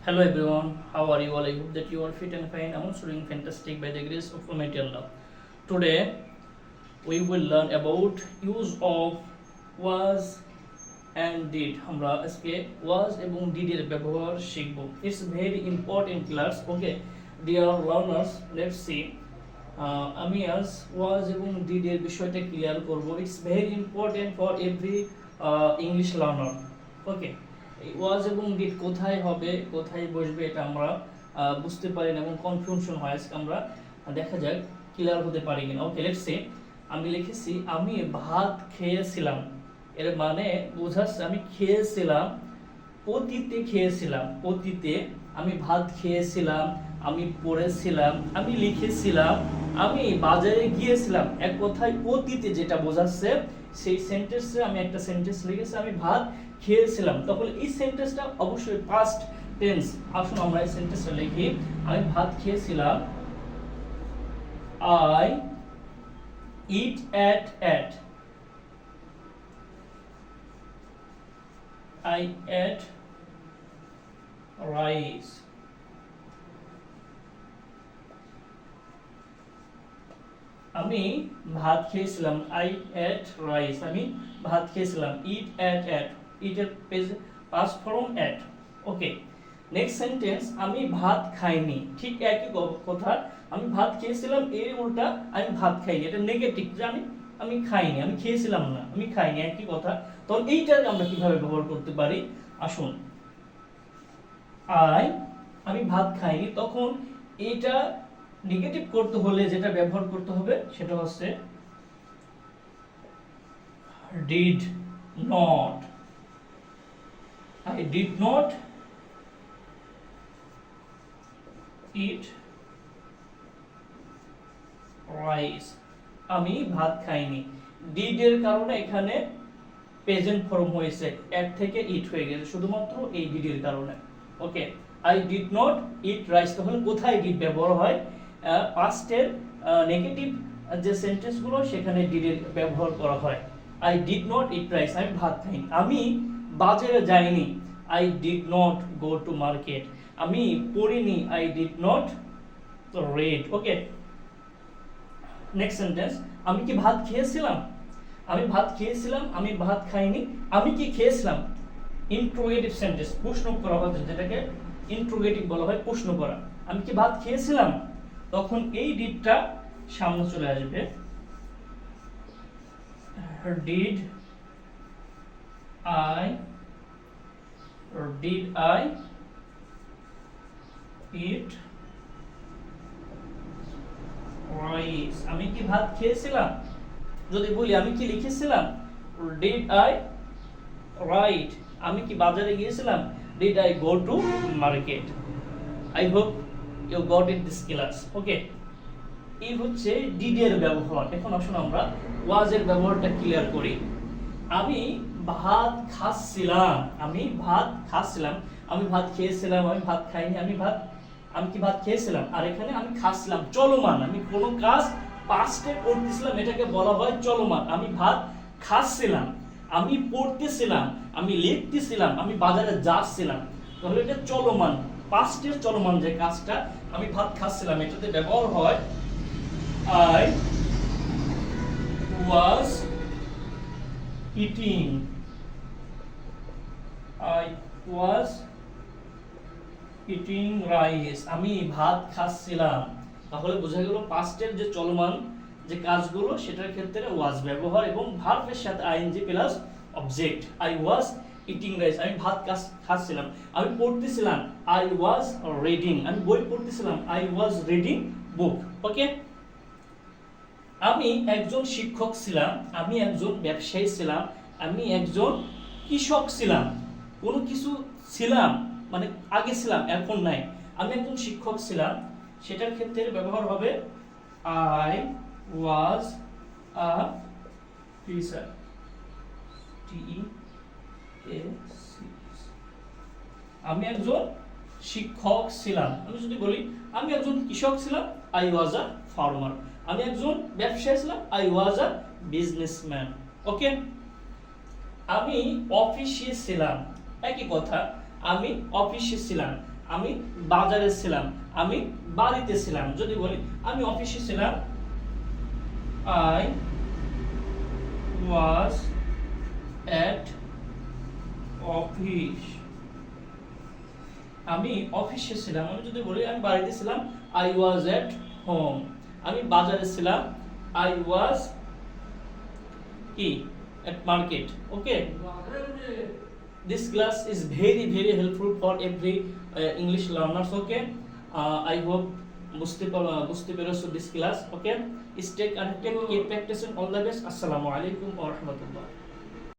Hello everyone, how are you all? I hope that you are fit and fine. I'm also doing fantastic by the grace of Almighty Allah. Today we will learn about use of was and did. আমরা আজকে was এবং did এর ব্যবহার শিখব. It's very important class. Okay, dear learners, let's see. আমি আজ was এবং did এর বিষয়টা ক্লিয়ার করব. It's very important for every English learner. Okay. ওয়াজ এবং ডিড কোথায় হবে, কোথায় বসবে, এটা আমরা বুঝতে পারি না এবং কনফিউশন হয়। আজকে আমরা দেখা যাক ক্লিয়ার হতে পারি কিনা। ওকে, লেটস সে। আমি লিখেছি আমি ভাত খেয়েছিলাম, এর মানে বোঝাচ্ছে আমি খেয়েছিলাম, অতীতে খেয়েছিলাম, অতীতে আমি ভাত খেয়েছিলাম, আমি পড়েছিলাম, আমি লিখেছিলাম, আমি বাজারে গিয়েছিলাম। এক কথায় অতীতে যেটা বোঝাচ্ছে সেই সেন্টেন্সে আমি একটা সেন্টেন্স লিখেছি আমি ভাত খেয়েছিলাম, তাহলে এই সেন্টেন্সটা অবশ্যই পাস্ট টেন্স। আসুন আমরা এই সেন্টেন্সটা লিখি। আমি ভাত খেয়েছিলাম, I eat at I ate rice. আমি ভাত খেয়েছিলাম, I ate rice. আমি ভাত খেয়েছিলাম, eat at eat এর past form at. Okay, next sentence আমি ভাত খাইনি। ঠিক একই কথা, আমি ভাত খেয়েছিলাম এর উল্টা আমি ভাত খাইনি, এটা নেগেটিভ, যে আমি খাইনি, আমি খেয়েছিলাম না, আমি খাইনি, একই কথা। তখন এইটা আমরা কিভাবে ব্যবহার করতে পারি আসুন। আমি ভাত খাইনি, তখন এটা নেগেটিভ করতে হলে যেটা ব্যবহার করতে হবে সেটা হচ্ছে did not. I did not eat rice. আমি ভাত খাইনি। ডিড এর কারণে এখানে প্রেজেন্ট ফর্ম হয়েছে, এট থেকে ইট হয়ে গেছে শুধুমাত্র এই ডিড এর কারণে। Okay, I did not eat rice, তাহলে কোথায় ডিড ব্যবহার হয়? পাস্টের নেগেটিভ যে সেন্টেন্সগুলো সেখানে ডিড এর ব্যবহার করা হয়। I did not eat rice, আমি ভাত খাইনি। আমি বাজারে যাইনি, I did not go to market. আমি পড়িনি, I did not read. Okay, next sentence, আমি কি ভাত খেয়েছিলাম? আমি ভাত খেয়েছিলাম, আমি ভাত খাইনি, আমি কি খেয়েছিলাম? ইন্ট্রোগেটিভ সেন্টেন্স, প্রশ্ন করা হয়, যেটাকে ইন্ট্রোগেটিভ বলা হয়, প্রশ্ন করা। আমি কি ভাত খেয়েছিলাম? তখন এই ডিডটা সামনে চলে আসবে, ডিড আই ইট রাইস। আমি কি ভাত খেয়েছিলাম? যদি বলি আমি কি লিখেছিলাম, ডিড আই রাইট। আমি কি বাজারে গিয়েছিলাম, did I go to market. I hope you got it this class. Okay, এই হচ্ছে ডিড এর ব্যবহার। এখন আসুন আমরা ওয়াজ এর ব্যবহারটা ক্লিয়ার করি। আমি ভাত খাচ্ছিলাম, আমি ভাত খাচ্ছিলাম, আমি ভাত খেয়েছিলাম, আমি ভাত খাইনি, আমি কি ভাত খেয়েছিলাম? আর এখানে আমি খাচ্ছিলাম, চলমান, আমি কোনো কাজ পাস্টে করতেছিলাম, এটাকে বলা হয় চলমান। আমি ভাত খাচ্ছিলাম, আমি পড়তেছিলাম, আমি লিখতেছিলাম, আমি বাজারে যাচ্ছিলাম, তাহলে এটা চলমান, পাস্টের চলমান যে কাজটা। আমি ভাত খাচ্ছিলাম, এটাতে ব্যবহার হয় I was eating. I was eating rice. আমি ভাত খাচ্ছিলাম। তাহলে বোঝা গেল পাস্টের যে চলমান যে কাজগুলো সেটার ক্ষেত্রে was ব্যবহার এবং ভার্বের সাথে ing plus object. I was eating rice. আমি ভাত খাচ্ছিলাম। আমি পড়তেছিলাম, I was reading. আমি বই পড়তেছিলাম, I was reading book. ওকে, আমি একজন শিক্ষক ছিলাম, আমি একজন ব্যবসায়ী ছিলাম, আমি একজন কৃষক ছিলাম। কোনো কিছু ছিলাম মানে আগে ছিলাম, এখন নাই। আমি একজন শিক্ষক ছিলাম, সেটার ক্ষেত্রে ব্যবহার হবে I was a teacher. TEAC. আমি একজন শিক্ষক ছিলাম। আমি যদি বলি আমি একজন কৃষক ছিলাম, I was a farmer. আমি একজন ব্যবসায়ী ছিলাম, I was a businessman. ওকে, আমি অফিসে ছিলাম, একই কথা, আমি অফিসে ছিলাম, আমি বাজারে ছিলাম, আমি বাড়িতে ছিলাম। যদি বলি আমি অফিসে ছিলাম, I was at office। আমি অফিসে ছিলাম। আমি যদি বলি আমি বাড়িতে ছিলাম, I was at home। আমি বাজারে ছিলাম, I was কি at market। Okay, this class is very very helpful for every English learners। Okay, I hope বুঝতে পেরেছো this class। Okay, stay connected, keep practicing, all the best। আসসালামু আলাইকুম ওয়া রাহমাতুল্লাহ।